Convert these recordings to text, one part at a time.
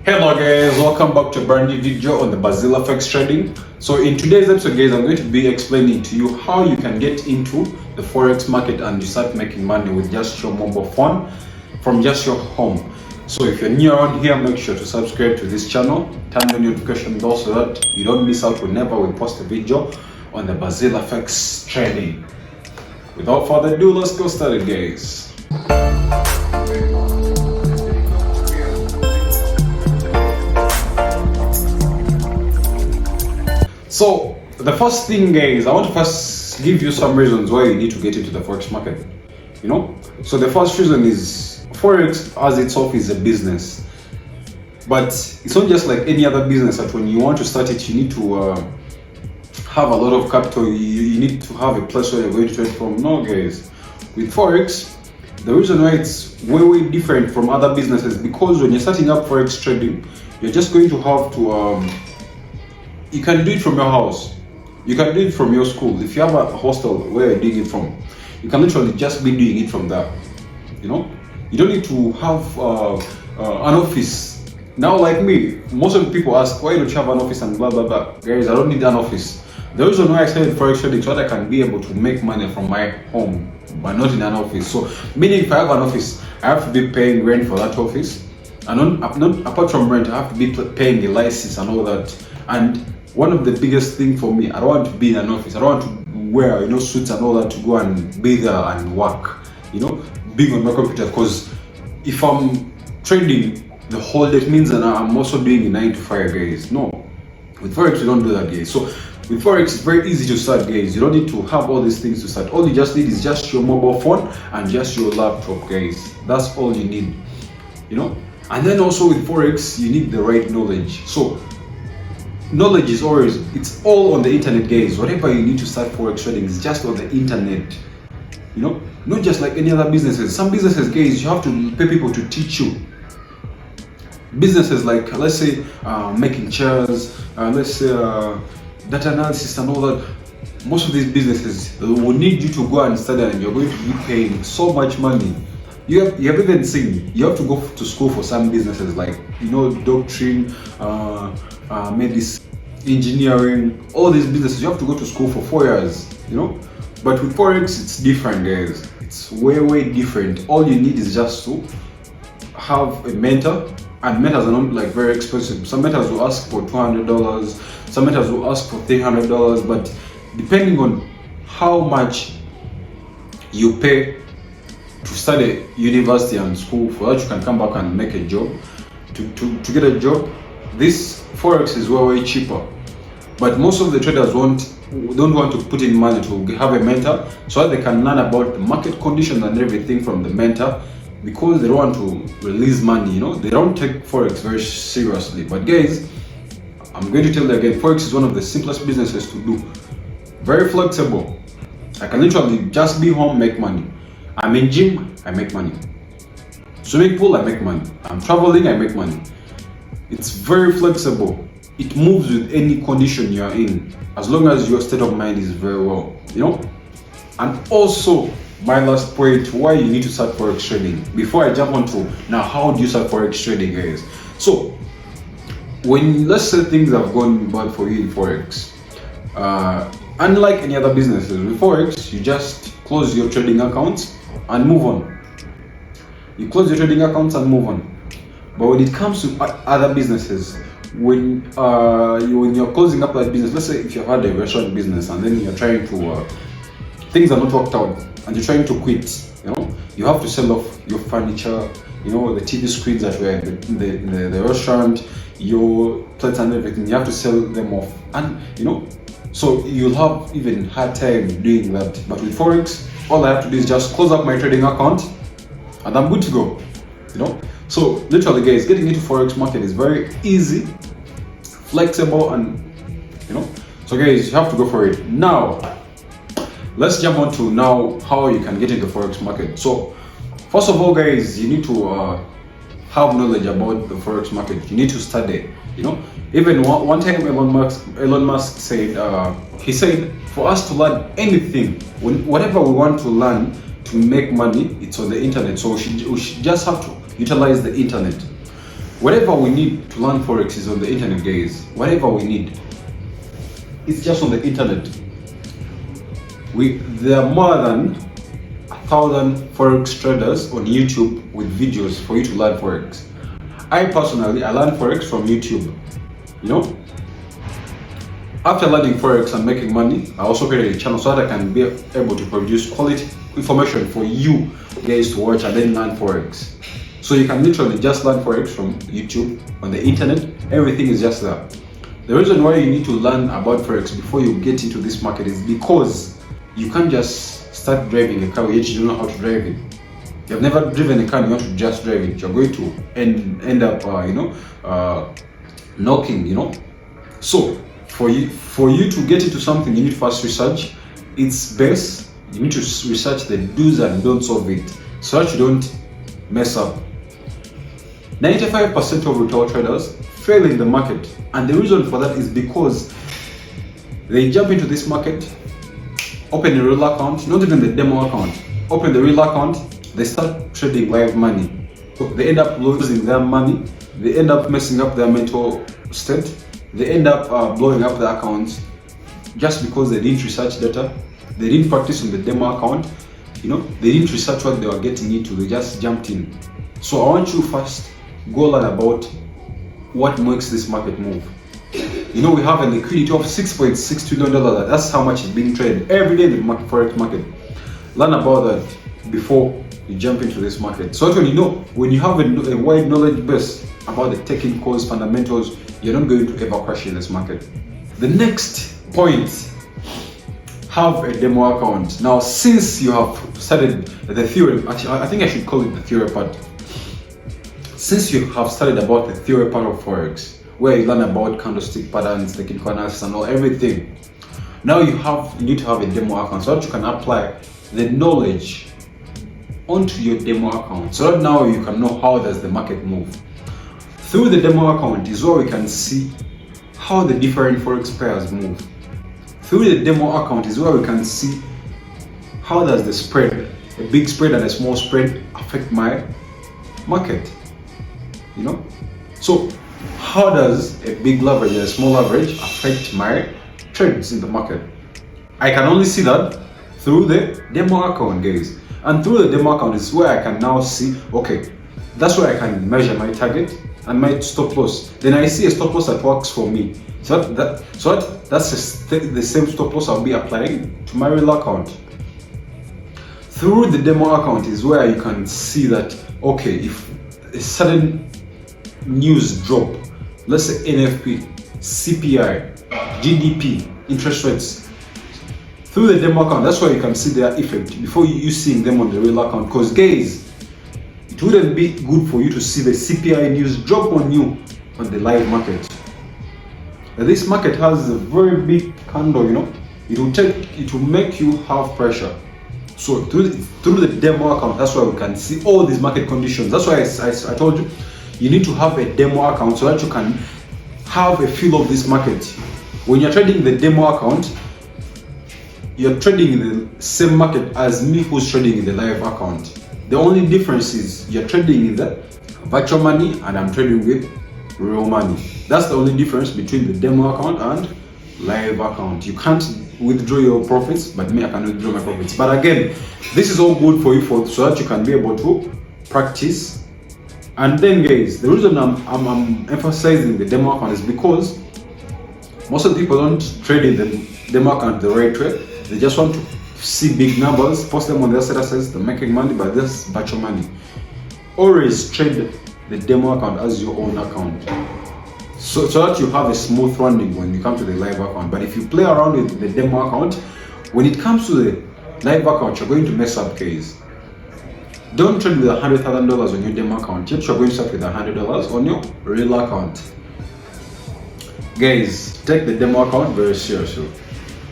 Hello guys, welcome back to a brand new video on the Forex trading. So in today's episode guys, I'm going to be explaining to you how you can get into the Forex market and you start making money with just your mobile phone from just your home. So if you're new around here, make sure to subscribe to this channel, turn the notification bell so that you don't miss out whenever we post a video on the Forex trading. Without further ado, let's go started guys. So the first thing guys, I want to first give you some reasons why you need to get into the Forex market. So the first reason is Forex as itself is a business, but it's not just like any other business that when you want to start it you need to have a lot of capital, you need to have a place where you're going to trade from. No guys, with Forex, the reason why it's way different from other businesses, because when you're starting up Forex trading, you're just going to have to you can do it from your house, you can do it from your school. If you have a hostel where you're doing it from, you can literally just be doing it from there. You don't need to have an office. Now like me, most of the people ask, why don't you have an office and blah blah blah. Guys, I don't need an office. The reason why I started Forex trading so that I can be able to make money from my home, but not in an office. So meaning if I have an office, I have to be paying rent for that office, and not apart from rent, I have to be paying the license and all that. And one of the biggest thing for me, I don't want to be in an office. I don't want to wear suits and all that to go and be there and work. Being on my computer, because if I'm trading the whole day, it means that I'm also doing a 9 to 5 guys. No, with Forex we don't do that guys. So with Forex it's very easy to start guys. You don't need to have all these things to start. All you just need is just your mobile phone and just your laptop guys. That's all you need. And then also with Forex you need the right knowledge. So knowledge is always, it's all on the internet guys. Whatever you need to start Forex trading is just on the internet. Not just like any other businesses. Some businesses guys, you have to pay people to teach you. Businesses like, let's say making chairs, let's say data analysis and all that, most of these businesses will need you to go and study, and you're going to be paying so much money. You have even seen, you have to go to school for some businesses like doctrine, medicine, engineering, all these businesses you have to go to school for 4 years. But with Forex it's different guys. It's way different. All you need is just to have a mentor, and mentors are not like very expensive. Some mentors will ask for $200, some mentors will ask for $300, but depending on how much you pay to study university and school, for that you can come back and make a job. To get a job, this Forex is way cheaper. But most of the traders don't want to put in money to have a mentor so that they can learn about the market conditions and everything from the mentor, because they don't want to release money. They don't take Forex very seriously. But guys, I'm going to tell you again, Forex is one of the simplest businesses to do. Very flexible. I can literally just be home, make money. I'm in gym, I make money. Swimming pool, I make money. I'm traveling, I make money. It's very flexible. It moves with any condition you're in, as long as your state of mind is very well. And also, my last point, why you need to start Forex trading. Before I jump on to now, how do you start Forex trading guys? So when, let's say things have gone bad for you in Forex, unlike any other businesses, with Forex you just close your trading accounts and move on. You close your trading accounts and move on. But when it comes to other businesses, when you're closing up that business, let's say if you had a restaurant business and then you're trying to things are not worked out and you're trying to quit, you have to sell off your furniture, the TV screens that were in the restaurant, your plates and everything. You have to sell them off, and so you'll have even hard time doing that. But with Forex, all I have to do is just close up my trading account and I'm good to go. So literally guys, getting into Forex market is very easy, flexible, and so guys, you have to go for it. Now let's jump on to now how you can get into Forex market. So first of all guys, you need to have knowledge about the Forex market. You need to study. Even one time Elon Musk said, he said for us to learn anything, whatever we want to learn to make money, it's on the internet. So we should just have to utilize the internet. Whatever we need to learn Forex is on the internet, guys. Whatever we need, it's just on the internet. There are more than 1,000 Forex traders on YouTube with videos for you to learn Forex. I personally, I learned Forex from YouTube. You know, after learning Forex and making money, I also created a channel so that I can be able to produce quality information for you guys to watch and then learn Forex. So you can literally just learn Forex from YouTube on the internet. Everything is just there. The reason why you need to learn about Forex before you get into this market is because you can't just start driving a car yet you don't know how to drive it. You have never driven a car and you want to just drive it. You're going to end up, knocking. You know. So for you to get into something, you need to first research its base. You need to research the do's and don'ts of it so that you don't mess up. 95% of retail traders fail in the market, and the reason for that is because they jump into this market, open a real account, not even the demo account, open the real account, they start trading live money. So they end up losing their money, they end up messing up their mental state, they end up blowing up their accounts just because they didn't research data, they didn't practice on the demo account, you know, they didn't research what they were getting into, they just jumped in. So I want you first go learn about what makes this market move. You know, we have a liquidity of $6.6 trillion. That's how much is being traded every day in the Forex market. Learn about that before you jump into this market. So when you have a wide knowledge base about the technicals, fundamentals, you're not going to ever crash in this market. The next point, have a demo account. Now, since you have studied the theory, actually, I think I should call it the theory part. Since you have studied about the theory part of Forex, where you learn about candlestick patterns, technical analysis, and everything, now you need to have a demo account so that you can apply the knowledge onto your demo account. So that now you can know how does the market move. Through the demo account is where we can see how the different Forex pairs move. Through the demo account is where we can see how does the spread, a big spread and a small spread, affect my market. You know, so how does a big leverage and a small leverage affect my trades in the market? I can only see that through the demo account, guys. And through the demo account is where I can now see, okay, that's where I can measure my target and my stop loss. Then I see a stop loss that works for me. So that's the same stop loss I'll be applying to my real account. Through the demo account is where you can see that, okay, if a sudden news drop, let's say NFP, CPI, GDP, interest rates, through the demo account, that's why you can see their effect before you seeing them on the real account. Because guys, it wouldn't be good for you to see the CPI news drop on you on the live market. This market has a very big candle, you know, it will make you have pressure. So through the demo account, that's why we can see all these market conditions. That's why I told you, you need to have a demo account so that you can have a feel of this market. When you're trading the demo account, you're trading in the same market as me who's trading in the live account. The only difference is you're trading in the virtual money and I'm trading with real money. That's the only difference between the demo account and live account. You can't withdraw your profits, but me, I can withdraw my profits. But again, this is all good for you so that you can be able to practice. And then guys, the reason I'm emphasizing the demo account is because most of the people don't trade in the demo account the right way. They just want to see big numbers, post them on their statuses, they're making money, but this virtual money. Always trade the demo account as your own account, so that you have a smooth running when you come to the live account. But if you play around with the demo account, when it comes to the live account, you're going to mess up, guys. Don't trade with $100,000 on your demo account, yet you're going to start with $100 on your real account. Guys, take the demo account very seriously.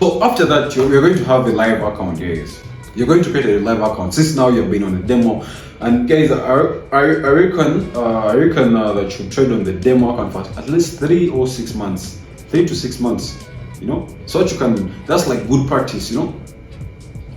So after that, you're going to have a live account, guys. You're going to create a live account since now you've been on the demo. And guys, I reckon that you trade on the demo account for at least 3 to 6 months, you know, so that you can, that's like good practice, you know.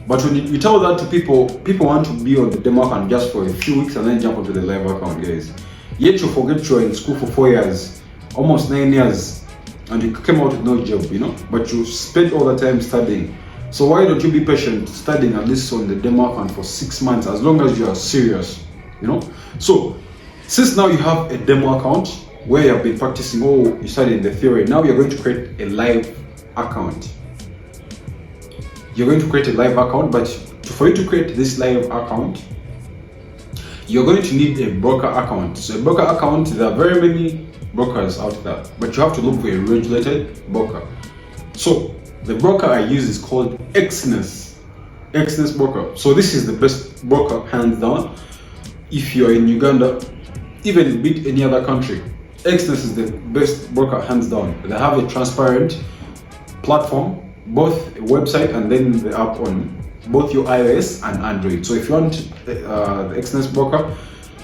But when you tell that to people want to be on the demo account just for a few weeks and then jump onto the live account, guys. Yet you forget you were in school for 4 years, almost 9 years, and you came out with no job, but you spent all the time studying. So why don't you be patient studying at least on the demo account for 6 months, as long as you are serious, So since now you have a demo account where you have been practicing, you studied the theory, now you're going to create a live account. You're going to create a live account, but for you to create this live account, you're going to need a broker account. So a broker account, there are very many brokers out there, but you have to look for a regulated broker. So the broker I use is called Exness broker. So this is the best broker, hands down. If you're in Uganda, even beat any other country, Exness is the best broker, hands down. They have a transparent platform, both a website and then the app on both your iOS and Android. So if you want the Exness broker,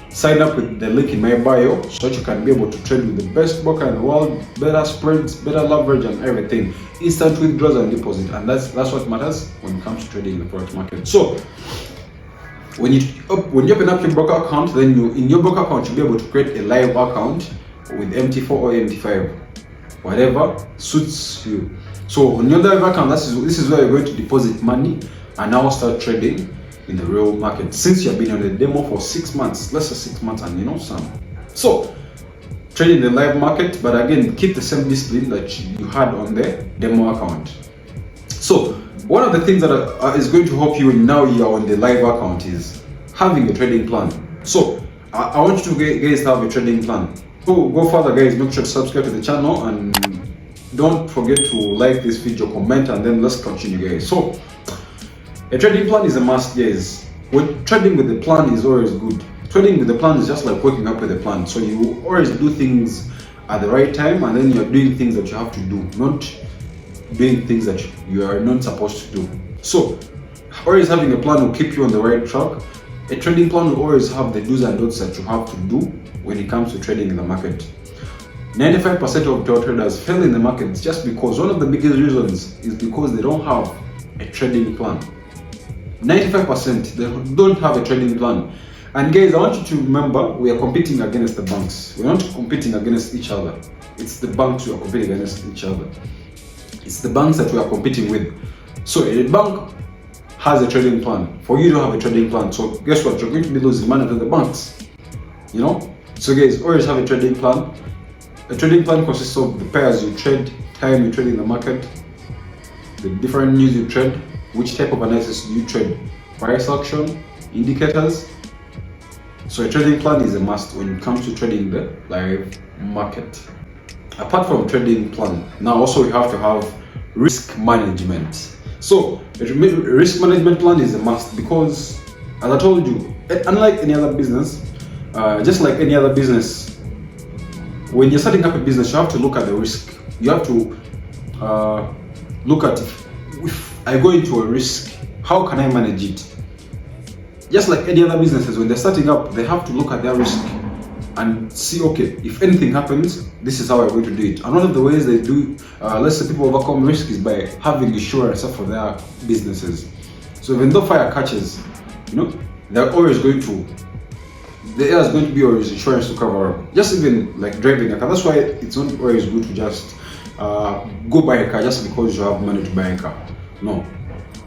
sign up with the link in my bio so that you can be able to trade with the best broker in the world, better spreads, better leverage and everything, instant withdrawals and deposit, and that's what matters when it comes to trading in the forex market. So when you open up your broker account, then in your broker account you'll be able to create a live account with MT4 or MT5, whatever suits you. So on your live account, this is where you're going to deposit money and now start trading in the real market, since you've been on the demo for 6 months, let's say 6 months and some. So trade in the live market, but again keep the same discipline that you had on the demo account. So one of the things that is going to help you now you're on the live account is having a trading plan. So I want you to guys have a trading plan. Go further, guys, make sure to subscribe to the channel and don't forget to like this video, comment, and then let's continue, guys. So a trading plan is a must, guys. Trading with the plan is always good. Trading with the plan is just like waking up with a plan. So you always do things at the right time, and then you're doing things that you have to do, not doing things that you are not supposed to do. So always having a plan will keep you on the right track. A trading plan will always have the do's and don'ts that you have to do when it comes to trading in the market. 95% of your traders fail in the market just because one of the biggest reasons is because they don't have a trading plan. 95% they don't have a trading plan. And guys, I want you to remember, we are competing against the banks. We're not competing against each other. It's the banks we are competing against each other. It's the banks that we are competing with. So a bank has a trading plan. For you to have a trading plan, so guess what? You're going to be losing money to the banks. So guys, always have a trading plan. A trading plan consists of the pairs you trade, time you trade in the market, the different news you trade, which type of analysis do you trade, price action, indicators. So a trading plan is a must when it comes to trading the live market. Apart from trading plan, now also you have to have risk management. So a risk management plan is a must because, as I told you, unlike any other business, just like any other business, when you're setting up a business, you have to look at the risk. You have to look at if I go into a risk, how can I manage it? Just like any other businesses, when they're starting up, they have to look at their risk and see, okay, if anything happens, this is how I'm going to do it. And one of the ways they do, let's say people overcome risk is by having insurance for their businesses. So even though fire catches, they're always going to, there is going to be always insurance to cover up. Just even like driving a car. That's why it's not always good to just go buy a car just because you have money to buy a car. No.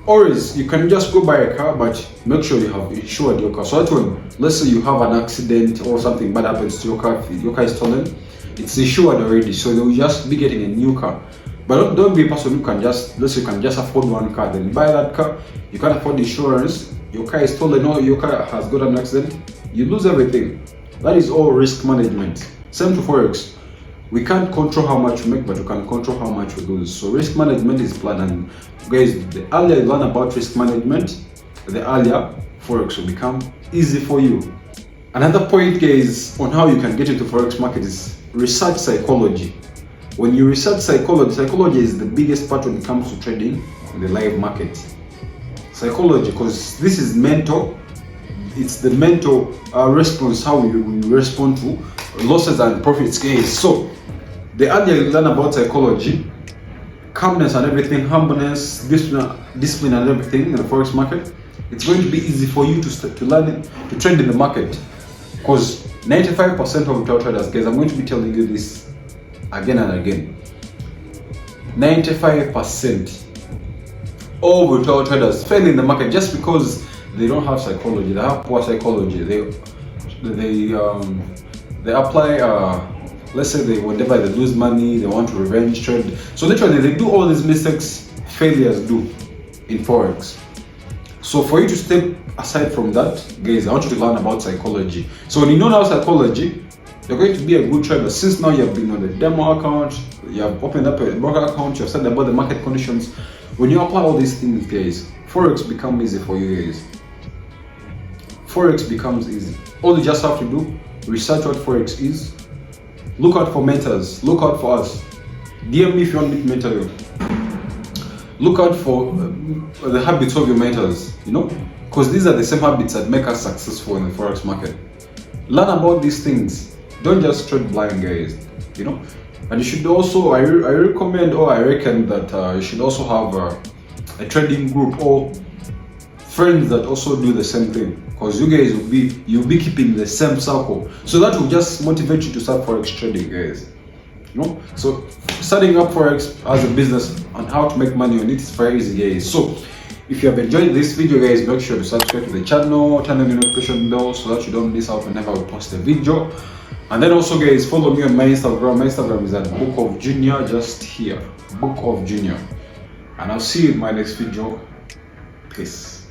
Always, you can just go buy a car, but make sure you have insured your car. So that when, let's say you have an accident or something bad happens to your car, if your car is stolen, it's insured already. So you'll just be getting a new car. But don't be a person who can just, let's say you can just afford one car, then buy that car, you can't afford insurance, your car is stolen or your car has got an accident, you lose everything. That is all risk management. Same to Forex. We can't control how much we make, but we can control how much we lose. So risk management is planned. And guys, the earlier you learn about risk management, the earlier Forex will become easy for you. Another point, guys, on how you can get into Forex market is research psychology. When you research psychology is the biggest part when it comes to trading in the live market. Psychology, because this is mental. It's the mental response, how we respond to losses and profits, guys. So the earlier you learn about psychology, calmness and everything, humbleness, discipline and everything in the Forex market, it's going to be easy for you to learn it, to trade in the market. Because 95% of retail traders, guys, I'm going to be telling you this again and again. 95% of retail traders fail in the market just because they don't have psychology. They have poor psychology. They apply. Let's say whenever they lose money, they want to revenge trade. So literally, they do all these mistakes failures do in Forex. So for you to step aside from that, guys, I want you to learn about psychology. So when you know now psychology, you're going to be a good trader. Since now you have been on the demo account, you have opened up a broker account, you have studied about the market conditions. When you apply all these things, guys, Forex becomes easy for you guys. Forex becomes easy. All you just have to do, research what Forex is. Look out for mentors. Look out for us. DM me if you want me to mentor you. Look out for the habits of your mentors, you know, because these are the same habits that make us successful in the Forex market. Learn about these things. Don't just trade blind, guys, you know. And you should also, I recommend or I reckon that you should also have a trading group or friends that also do the same thing, because you guys you'll be keeping the same circle, so that will just motivate you to start Forex trading, guys, you know. So starting up Forex as a business and how to make money on it is very easy, guys. So if you have enjoyed this video, guys, make sure to subscribe to the channel, turn on the notification bell so that you don't miss out whenever we post a video. And then also, guys, follow me on my Instagram. My Instagram is at Book of Junior, just here, Book of Junior. And I'll see you in my next video. Peace.